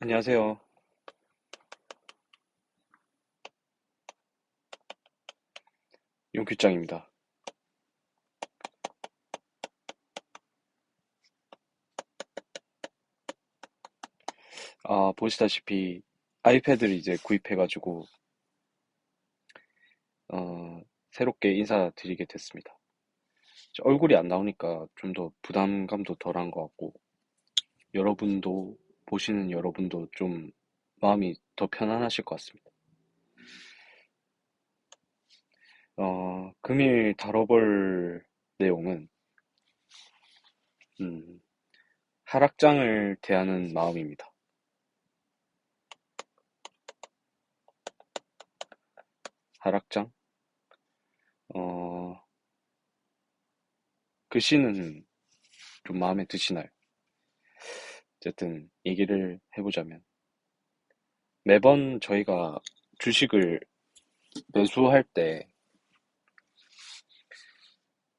안녕하세요. 용규장입니다. 보시다시피 아이패드를 이제 구입해가지고 새롭게 인사드리게 됐습니다. 얼굴이 안 나오니까 좀 더 부담감도 덜한 것 같고 여러분도 보시는 여러분도 좀 마음이 더 편안하실 것 같습니다. 금일 다뤄볼 내용은 음, 하락장을 대하는 마음입니다. 하락장? 어, 글씨는 좀 마음에 드시나요? 어쨌든 얘기를 해보자면 매번 저희가 주식을 매수할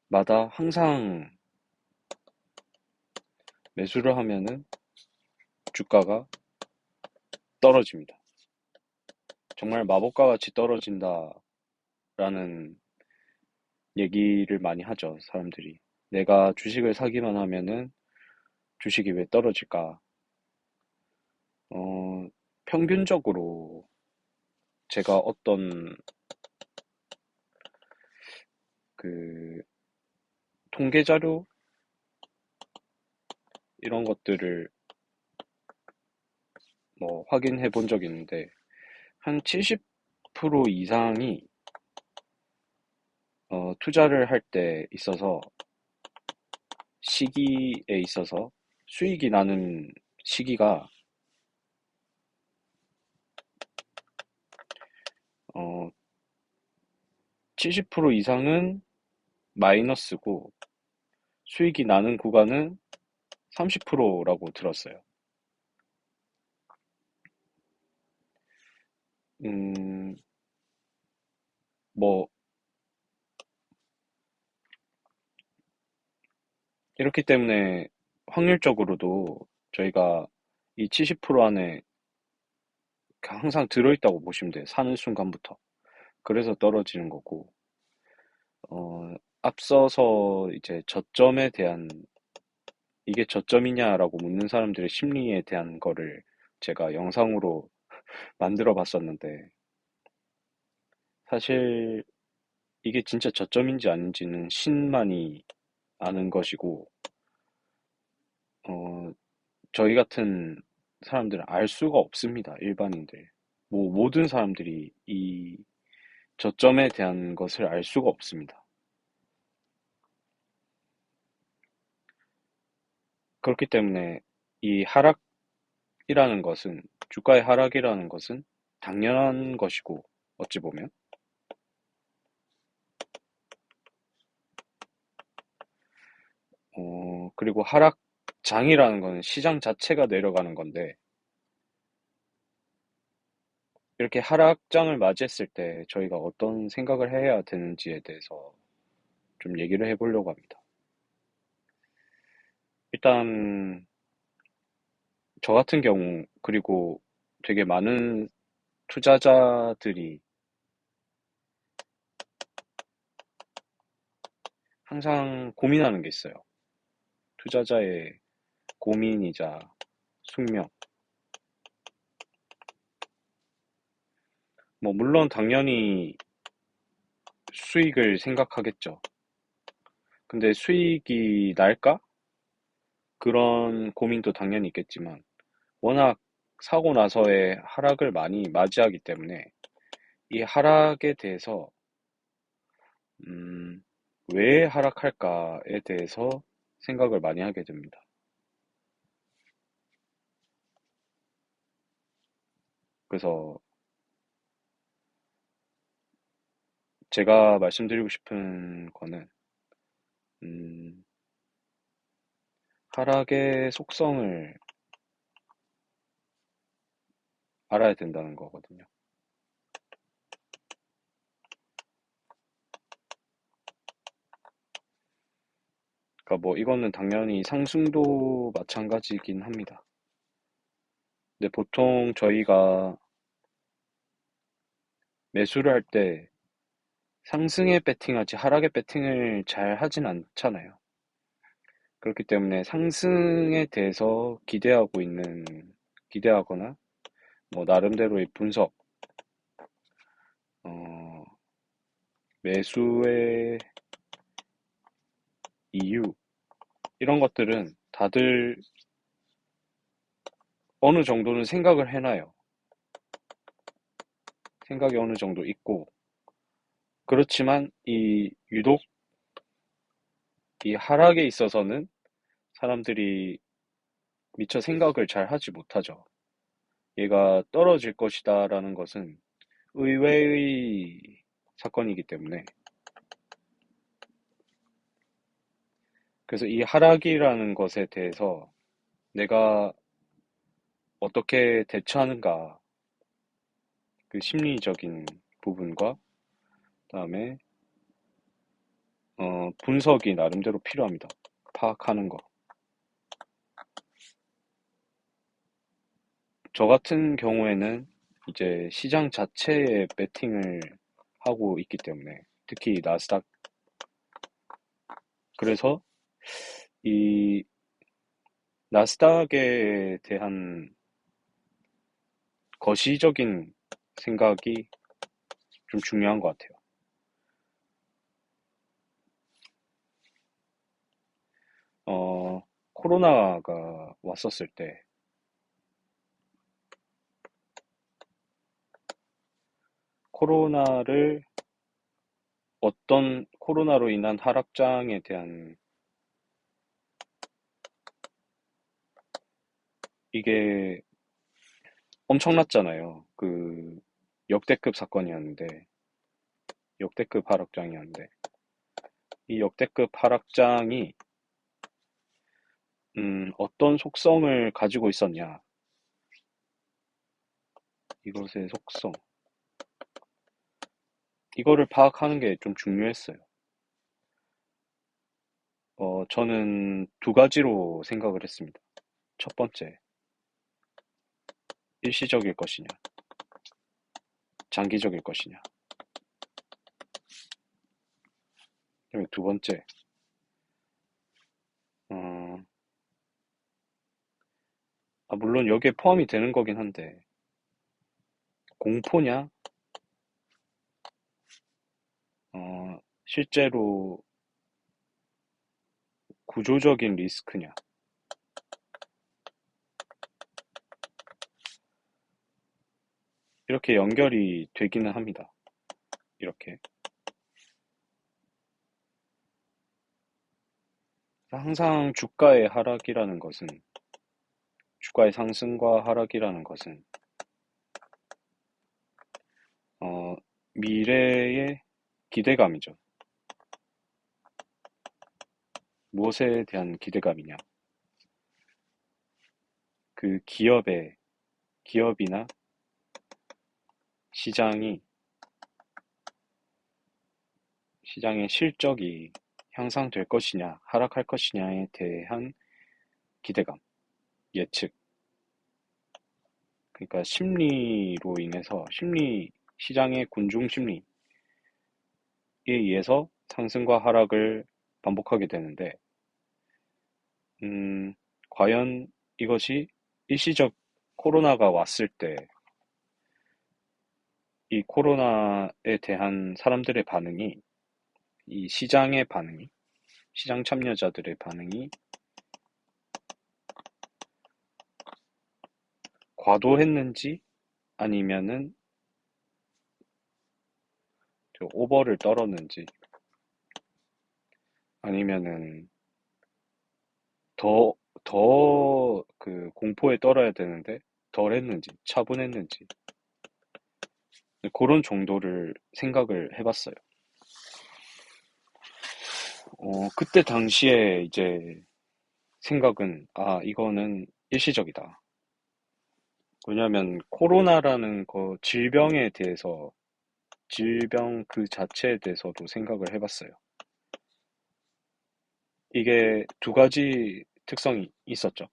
때마다 항상 매수를 하면은 주가가 떨어집니다. 정말 마법과 같이 떨어진다라는 얘기를 많이 하죠, 사람들이. 내가 주식을 사기만 하면은 주식이 왜 떨어질까? 어, 평균적으로 제가 어떤 그 통계 자료 이런 것들을 뭐 확인해 본 적이 있는데 한 70% 이상이 투자를 할 때 있어서 시기에 있어서 수익이 나는 시기가 어, 70% 이상은 마이너스고 수익이 나는 구간은 30%라고 들었어요. 음, 뭐 이렇기 때문에 확률적으로도 저희가 이 70% 안에 항상 들어있다고 보시면 돼요. 사는 순간부터. 그래서 떨어지는 거고, 앞서서 이제 저점에 대한 이게 저점이냐라고 묻는 사람들의 심리에 대한 거를 제가 영상으로 만들어 봤었는데, 사실 이게 진짜 저점인지 아닌지는 신만이 아는 것이고, 어, 저희 같은 사람들은 알 수가 없습니다. 일반인들. 뭐, 모든 사람들이 이 저점에 대한 것을 알 수가 없습니다. 그렇기 때문에 이 하락이라는 것은, 주가의 하락이라는 것은 당연한 것이고, 어찌 보면. 그리고 하락장이라는 거는 시장 자체가 내려가는 건데, 이렇게 하락장을 맞이했을 때 저희가 어떤 생각을 해야 되는지에 대해서 좀 얘기를 해보려고 합니다. 일단, 저 같은 경우, 그리고 되게 많은 투자자들이 항상 고민하는 게 있어요. 투자자의 고민이자 숙명. 뭐, 물론 당연히 수익을 생각하겠죠. 근데 수익이 날까? 그런 고민도 당연히 있겠지만, 워낙 사고 나서의 하락을 많이 맞이하기 때문에 이 하락에 대해서 음, 왜 하락할까에 대해서 생각을 많이 하게 됩니다. 그래서 제가 말씀드리고 싶은 거는 음, 하락의 속성을 알아야 된다는 거거든요. 그러니까 뭐 이거는 당연히 상승도 마찬가지긴 합니다. 근데 보통 저희가 매수를 할 때 상승에 배팅하지 하락에 배팅을 잘 하진 않잖아요. 그렇기 때문에 상승에 대해서 기대하거나 뭐 나름대로의 분석, 어, 매수의 이유 이런 것들은 다들 어느 정도는 생각을 해놔요. 생각이 어느 정도 있고 그렇지만 이 유독 이 하락에 있어서는 사람들이 미처 생각을 잘 하지 못하죠. 얘가 떨어질 것이다라는 것은 의외의 사건이기 때문에. 그래서 이 하락이라는 것에 대해서 내가 어떻게 대처하는가, 그 심리적인 부분과 그다음에 분석이 나름대로 필요합니다. 파악하는 거. 저 같은 경우에는 이제 시장 자체에 베팅을 하고 있기 때문에 특히 나스닥 그래서 이 나스닥에 대한 거시적인 생각이 좀 중요한 것 같아요. 코로나가 왔었을 때 코로나를 어떤 코로나로 인한 하락장에 대한 이게 엄청났잖아요. 그 역대급 사건이었는데 역대급 하락장이었는데 이 역대급 하락장이 어떤 속성을 가지고 있었냐 이것의 속성 이거를 파악하는 게 좀 중요했어요. 저는 두 가지로 생각을 했습니다. 첫 번째, 일시적일 것이냐, 장기적일 것이냐. 그리고 두 번째, 어, 물론 여기에 포함이 되는 거긴 한데, 공포냐, 실제로 구조적인 리스크냐. 이렇게 연결이 되기는 합니다. 이렇게. 항상 주가의 상승과 하락이라는 것은, 어, 미래의 기대감이죠. 무엇에 대한 기대감이냐. 그 기업이나 시장이, 시장의 실적이 향상될 것이냐, 하락할 것이냐에 대한 기대감, 예측. 그러니까 심리로 인해서, 시장의 군중 심리에 의해서 상승과 하락을 반복하게 되는데, 음, 과연 이것이 일시적 코로나가 왔을 때, 이 코로나에 대한 사람들의 반응이, 이 시장의 반응이, 시장 참여자들의 반응이 과도했는지 아니면은 오버를 떨었는지 아니면은 더, 그 공포에 떨어야 되는데 덜 했는지 차분했는지 그런 정도를 생각을 해봤어요. 그때 당시에 이제 생각은 이거는 일시적이다. 왜냐하면 코로나라는 질병 그 자체에 대해서도 생각을 해봤어요. 이게 두 가지 특성이 있었죠.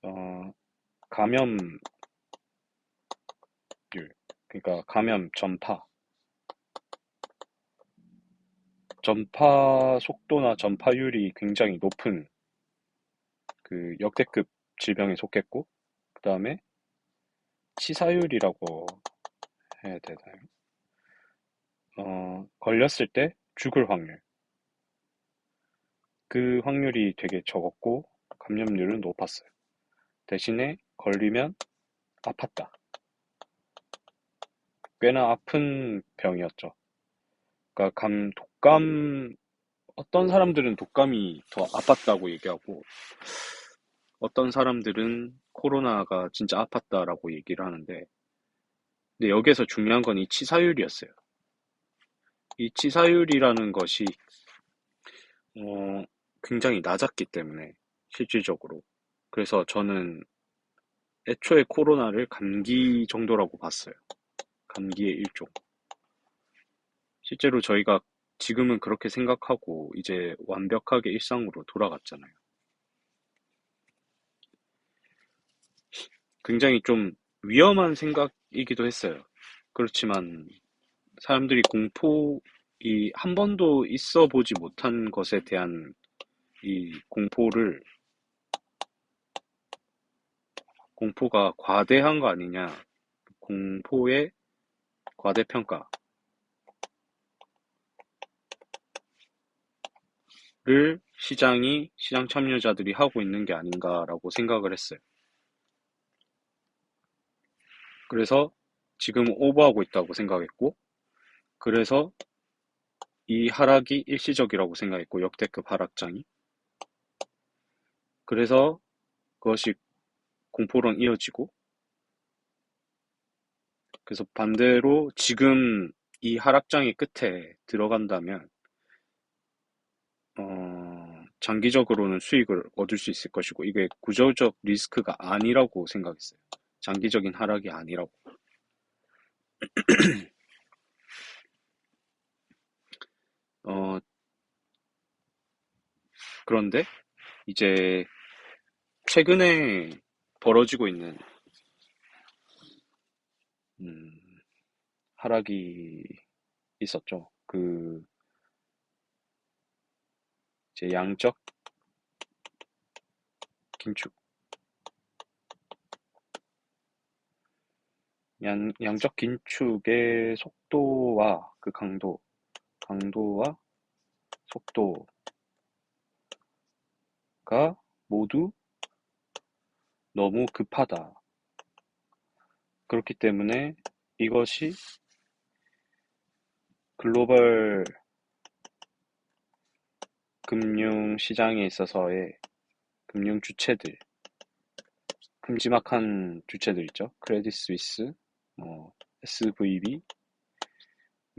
어, 감염률, 그러니까 감염 전파 속도나 전파율이 굉장히 높은 그 역대급 질병에 속했고, 그 다음에 치사율이라고 해야 되나요? 걸렸을 때 죽을 확률. 그 확률이 되게 적었고, 감염률은 높았어요. 대신에 걸리면 아팠다. 꽤나 아픈 병이었죠. 그러니까 어떤 사람들은 독감이 더 아팠다고 얘기하고, 어떤 사람들은 코로나가 진짜 아팠다라고 얘기를 하는데, 근데 여기에서 중요한 건 이 치사율이었어요. 이 치사율이라는 것이 어, 굉장히 낮았기 때문에 실질적으로. 그래서 저는 애초에 코로나를 감기 정도라고 봤어요. 감기의 일종. 실제로 저희가 지금은 그렇게 생각하고 이제 완벽하게 일상으로 돌아갔잖아요. 굉장히 좀 위험한 생각이기도 했어요. 그렇지만 사람들이 이 한 번도 있어 보지 못한 것에 대한 이 공포가 과대한 거 아니냐, 공포의 과대평가를 시장 참여자들이 하고 있는 게 아닌가라고 생각을 했어요. 그래서 지금 오버하고 있다고 생각했고, 그래서 이 하락이 일시적이라고 생각했고, 역대급 하락장이. 그래서 그것이 공포론 이어지고, 그래서 반대로 지금 이 하락장의 끝에 들어간다면, 장기적으로는 수익을 얻을 수 있을 것이고, 이게 구조적 리스크가 아니라고 생각했어요. 장기적인 하락이 아니라고. 어, 그런데 이제 최근에 벌어지고 있는 음, 하락이 있었죠. 이제 양적 긴축, 양적 긴축의 속도와 그 강도와 속도가 모두 너무 급하다. 그렇기 때문에 이것이 글로벌 금융 시장에 있어서의 금융 주체들, 큼지막한 주체들 있죠. 크레딧 스위스, SVB,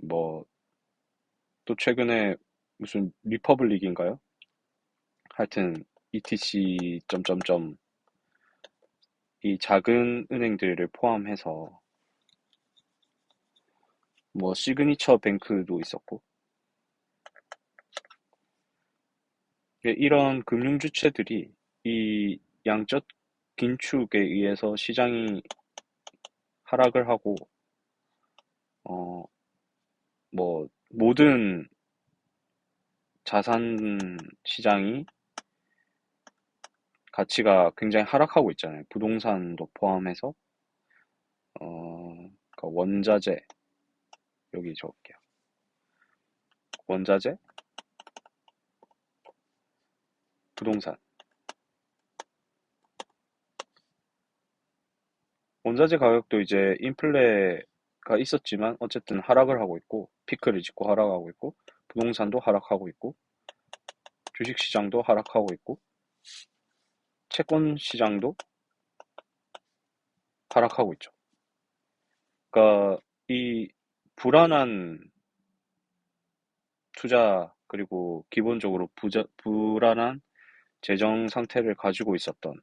뭐, 또 최근에 무슨 리퍼블릭인가요? 하여튼, ETC 점점점 이 작은 은행들을 포함해서 뭐 시그니처 뱅크도 있었고, 이런 금융 주체들이 이 양적 긴축에 의해서 시장이 하락을 하고, 어, 뭐 모든 자산 시장이 가치가 굉장히 하락하고 있잖아요. 부동산도 포함해서 그러니까 원자재 여기 적을게요. 원자재, 부동산. 원자재 가격도 이제 인플레가 있었지만 어쨌든 하락을 하고 있고 피크를 찍고 하락하고 있고 부동산도 하락하고 있고 주식 시장도 하락하고 있고 채권 시장도 하락하고 있죠. 그러니까 이 불안한 투자 그리고 기본적으로 불안한 재정 상태를 가지고 있었던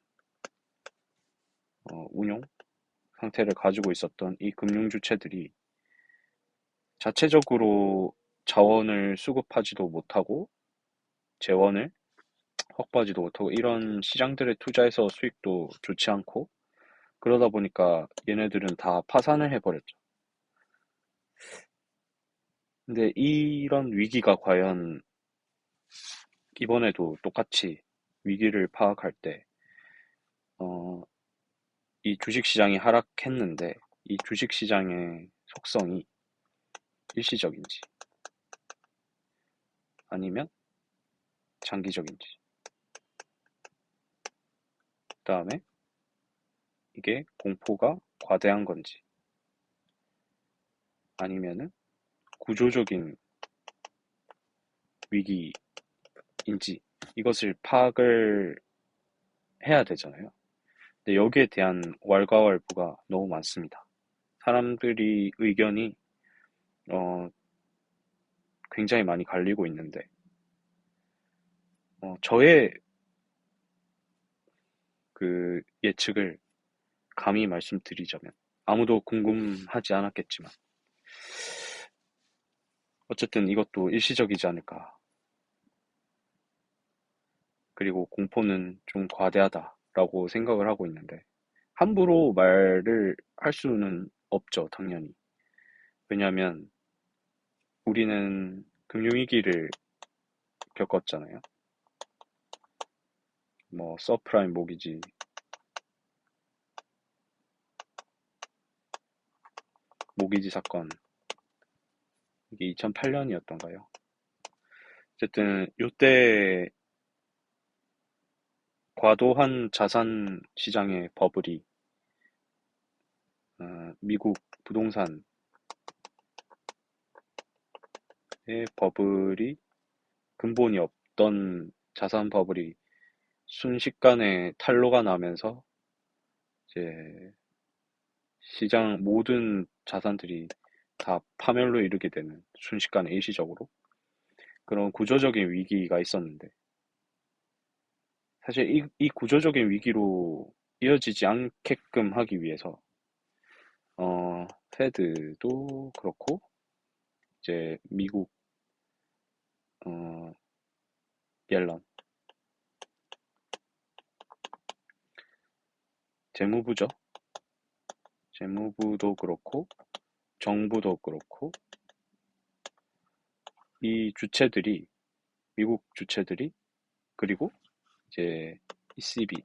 운용 상태를 가지고 있었던 이 금융 주체들이 자체적으로 자원을 수급하지도 못하고 재원을 확보하지도 못하고 이런 시장들에 투자해서 수익도 좋지 않고 그러다 보니까 얘네들은 다 파산을 해버렸죠. 근데 이런 위기가 과연 이번에도 똑같이 위기를 파악할 때, 어, 이 주식시장이 하락했는데 이 주식시장의 속성이 일시적인지 아니면 장기적인지, 그다음에 이게 공포가 과대한 건지 아니면은 구조적인 위기인지, 이것을 파악을 해야 되잖아요. 근데 여기에 대한 왈가왈부가 너무 많습니다. 사람들이 의견이 어, 굉장히 많이 갈리고 있는데, 저의 그 예측을 감히 말씀드리자면, 아무도 궁금하지 않았겠지만 어쨌든 이것도 일시적이지 않을까. 그리고 공포는 좀 과대하다라고 생각을 하고 있는데, 함부로 말을 할 수는 없죠, 당연히. 왜냐하면 우리는 금융위기를 겪었잖아요. 뭐 서프라임 모기지 사건, 이게 2008년이었던가요? 어쨌든 요때 과도한 자산 시장의 버블이, 미국 부동산의 버블이, 근본이 없던 자산 버블이 순식간에 탄로가 나면서 이제 시장 모든 자산들이 다 파멸로 이르게 되는, 순식간에 일시적으로 그런 구조적인 위기가 있었는데, 사실 이 구조적인 위기로 이어지지 않게끔 하기 위해서 페드도 그렇고 이제 미국 어, 옐런 재무부죠. 재무부도 그렇고 정부도 그렇고 이 주체들이, 미국 주체들이, 그리고 이제 ECB,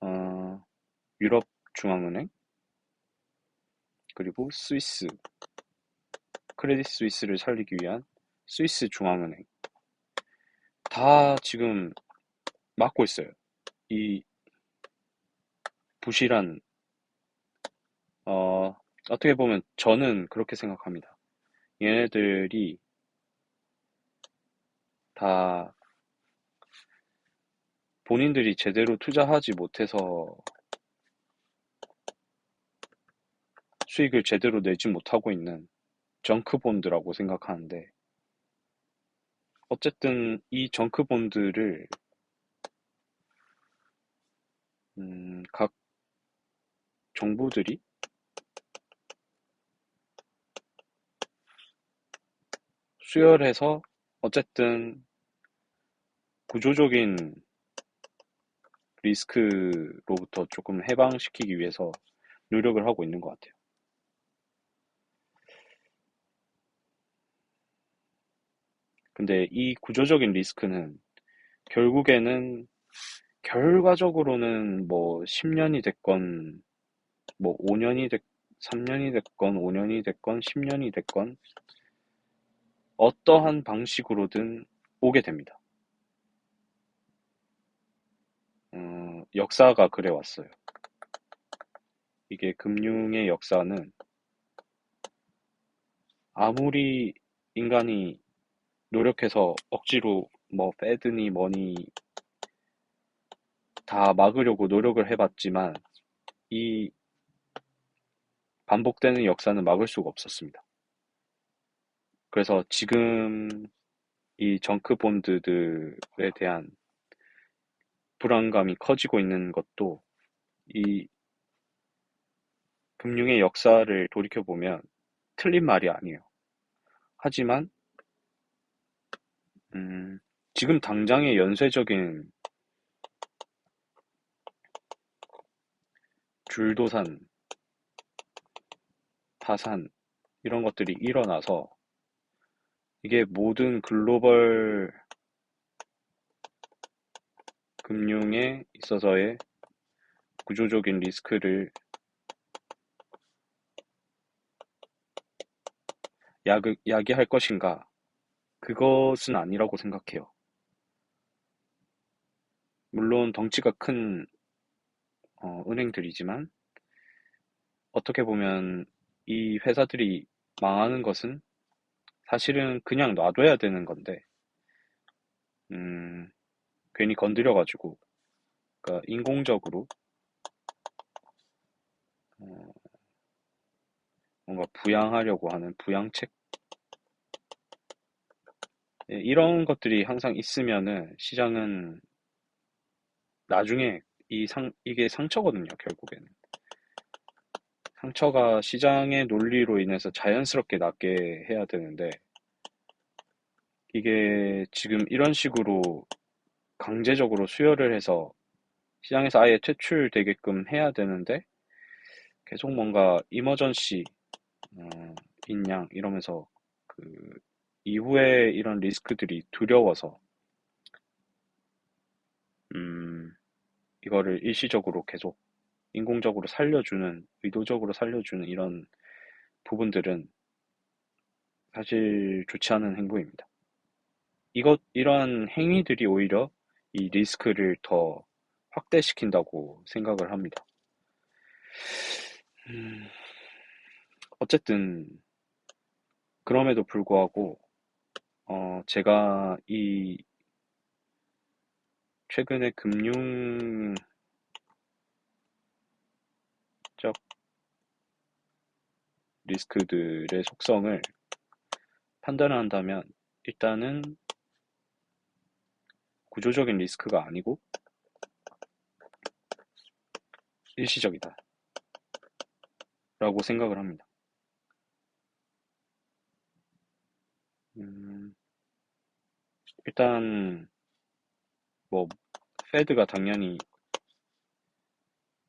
어, 유럽 중앙은행, 그리고 스위스, 크레딧 스위스를 살리기 위한 스위스 중앙은행, 다 지금 막고 있어요. 이 부실한, 어, 어떻게 보면 저는 그렇게 생각합니다. 얘네들이 다 본인들이 제대로 투자하지 못해서 수익을 제대로 내지 못하고 있는 정크본드라고 생각하는데, 어쨌든 이 정크본드를 각 정부들이 수혈해서 어쨌든 구조적인 리스크로부터 조금 해방시키기 위해서 노력을 하고 있는 것 같아요. 근데 이 구조적인 리스크는 결국에는, 결과적으로는 뭐 10년이 됐건 뭐 5년이 3년이 됐건 5년이 됐건 10년이 됐건 어떠한 방식으로든 오게 됩니다. 역사가 그래 왔어요. 이게 금융의 역사는 아무리 인간이 노력해서 억지로 뭐 패드니 뭐니 다 막으려고 노력을 해봤지만 이 반복되는 역사는 막을 수가 없었습니다. 그래서 지금 이 정크 본드들에 대한 불안감이 커지고 있는 것도 이 금융의 역사를 돌이켜보면 틀린 말이 아니에요. 하지만 지금 당장의 연쇄적인 줄도산, 파산, 이런 것들이 일어나서 이게 모든 글로벌 금융에 있어서의 구조적인 리스크를 야기할 것인가? 그것은 아니라고 생각해요. 물론 덩치가 큰 은행들이지만 어떻게 보면 이 회사들이 망하는 것은 사실은 그냥 놔둬야 되는 건데, 음, 괜히 건드려가지고, 그러니까 인공적으로 어, 뭔가 부양하려고 하는 부양책, 예, 이런 것들이 항상 있으면은 시장은 나중에 이게 상처거든요, 결국에는. 상처가 시장의 논리로 인해서 자연스럽게 낫게 해야 되는데, 이게 지금 이런 식으로 강제적으로 수혈을 해서 시장에서 아예 퇴출되게끔 해야 되는데, 계속 뭔가 이머전시, 인양 이러면서 그 이후에 이런 리스크들이 두려워서, 음, 이거를 일시적으로 계속 인공적으로 살려주는, 의도적으로 살려주는 이런 부분들은 사실 좋지 않은 행동입니다. 이러한 행위들이 오히려 이 리스크를 더 확대시킨다고 생각을 합니다. 음, 어쨌든, 그럼에도 불구하고, 제가 이 최근에 금융적 리스크들의 속성을 판단을 한다면, 일단은 구조적인 리스크가 아니고 일시적이다 라고 생각을 합니다. 음, 일단 뭐 페드가 당연히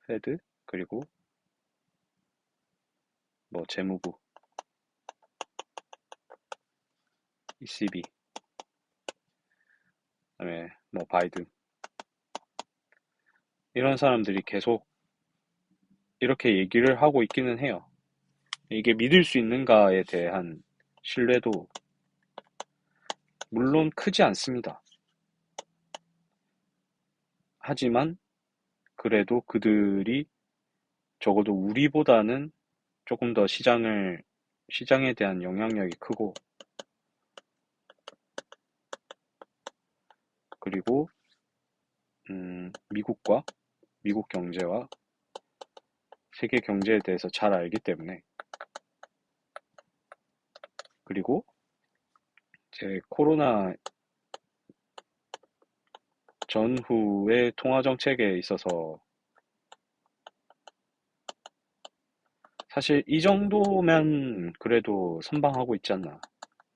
페드 그리고 뭐 재무부, ECB, 그다음에 뭐 바이든, 이런 사람들이 계속 이렇게 얘기를 하고 있기는 해요. 이게 믿을 수 있는가에 대한 신뢰도 물론 크지 않습니다. 하지만 그래도 그들이 적어도 우리보다는 조금 더 시장에 대한 영향력이 크고, 그리고 미국 경제와 세계 경제에 대해서 잘 알기 때문에, 그리고 제 코로나 전후의 통화 정책에 있어서 사실 이 정도면 그래도 선방하고 있지 않나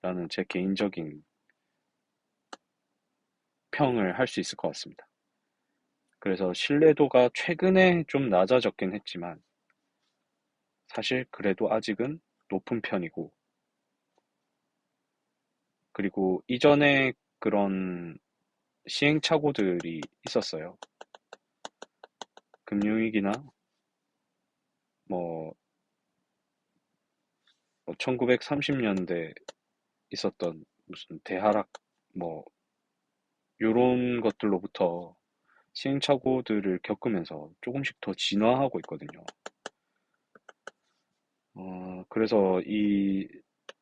라는 제 개인적인 평을 할 수 있을 것 같습니다. 그래서 신뢰도가 최근에 좀 낮아졌긴 했지만 사실 그래도 아직은 높은 편이고, 그리고 이전에 그런 시행착오들이 있었어요. 금융위기나 뭐 1930년대 있었던 무슨 대하락 뭐 요런 것들로부터 시행착오들을 겪으면서 조금씩 더 진화하고 있거든요. 그래서 이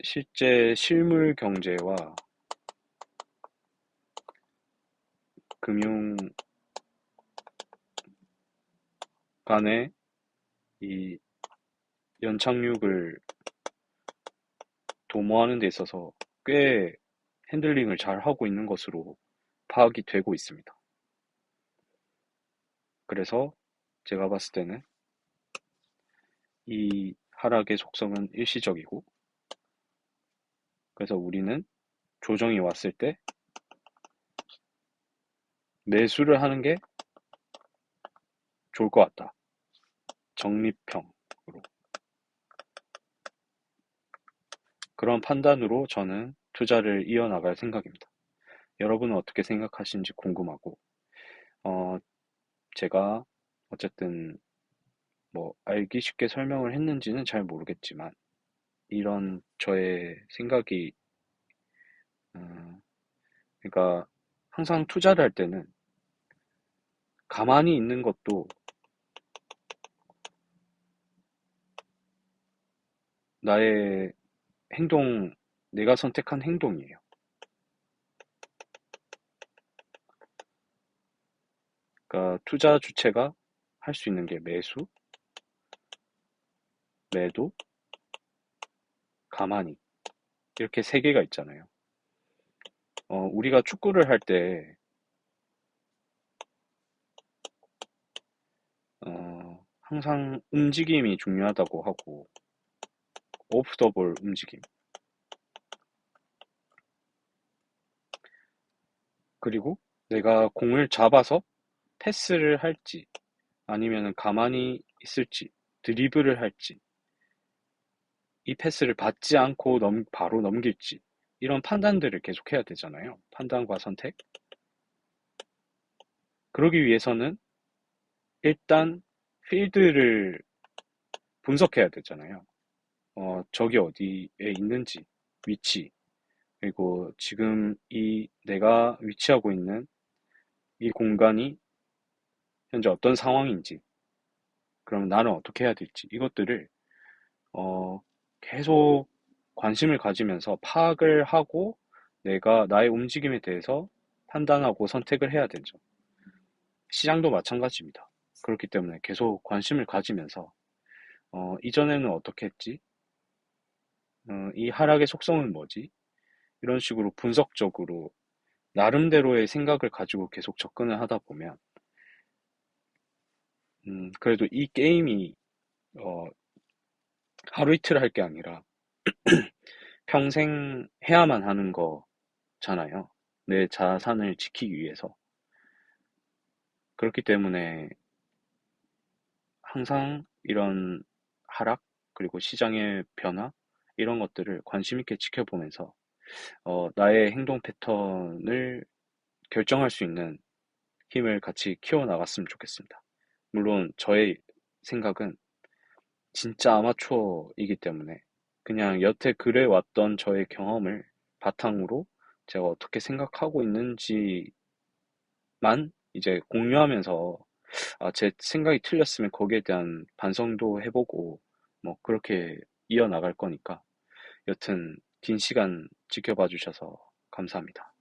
실제 실물 경제와 금융 간의 이 연착륙을 도모하는 데 있어서 꽤 핸들링을 잘 하고 있는 것으로 파악이 되고 있습니다. 그래서 제가 봤을 때는 이 하락의 속성은 일시적이고, 그래서 우리는 조정이 왔을 때 매수를 하는 게 좋을 것 같다. 적립형으로 그런 판단으로 저는 투자를 이어나갈 생각입니다. 여러분은 어떻게 생각하시는지 궁금하고, 어, 제가 어쨌든 뭐 알기 쉽게 설명을 했는지는 잘 모르겠지만, 이런 저의 생각이, 음, 그러니까 항상 투자를 할 때는 가만히 있는 것도 나의 행동, 내가 선택한 행동이에요. 그러니까 투자 주체가 할 수 있는 게 매수, 매도, 가만히 이렇게 세 개가 있잖아요. 우리가 축구를 할 때, 항상 움직임이 중요하다고 하고, 오프 더 볼 움직임. 그리고 내가 공을 잡아서 패스를 할지, 아니면 가만히 있을지, 드리블을 할지, 이 패스를 받지 않고 바로 넘길지, 이런 판단들을 계속 해야 되잖아요. 판단과 선택. 그러기 위해서는 일단 필드를 분석해야 되잖아요. 적이 어디에 있는지, 위치, 그리고 지금 이 내가 위치하고 있는 이 공간이 현재 어떤 상황인지, 그럼 나는 어떻게 해야 될지, 이것들을 어, 계속 관심을 가지면서 파악을 하고 내가 나의 움직임에 대해서 판단하고 선택을 해야 되죠. 시장도 마찬가지입니다. 그렇기 때문에 계속 관심을 가지면서 이전에는 어떻게 했지? 이 하락의 속성은 뭐지? 이런 식으로 분석적으로 나름대로의 생각을 가지고 계속 접근을 하다 보면 그래도 이 게임이 어, 하루 이틀 할 게 아니라 평생 해야만 하는 거잖아요. 내 자산을 지키기 위해서. 그렇기 때문에 항상 이런 하락, 그리고 시장의 변화, 이런 것들을 관심 있게 지켜보면서 나의 행동 패턴을 결정할 수 있는 힘을 같이 키워나갔으면 좋겠습니다. 물론 저의 생각은 진짜 아마추어이기 때문에 그냥 여태 그래왔던 저의 경험을 바탕으로 제가 어떻게 생각하고 있는지만 이제 공유하면서 제 생각이 틀렸으면 거기에 대한 반성도 해보고 뭐 그렇게 이어나갈 거니까 여튼 긴 시간 지켜봐 주셔서 감사합니다.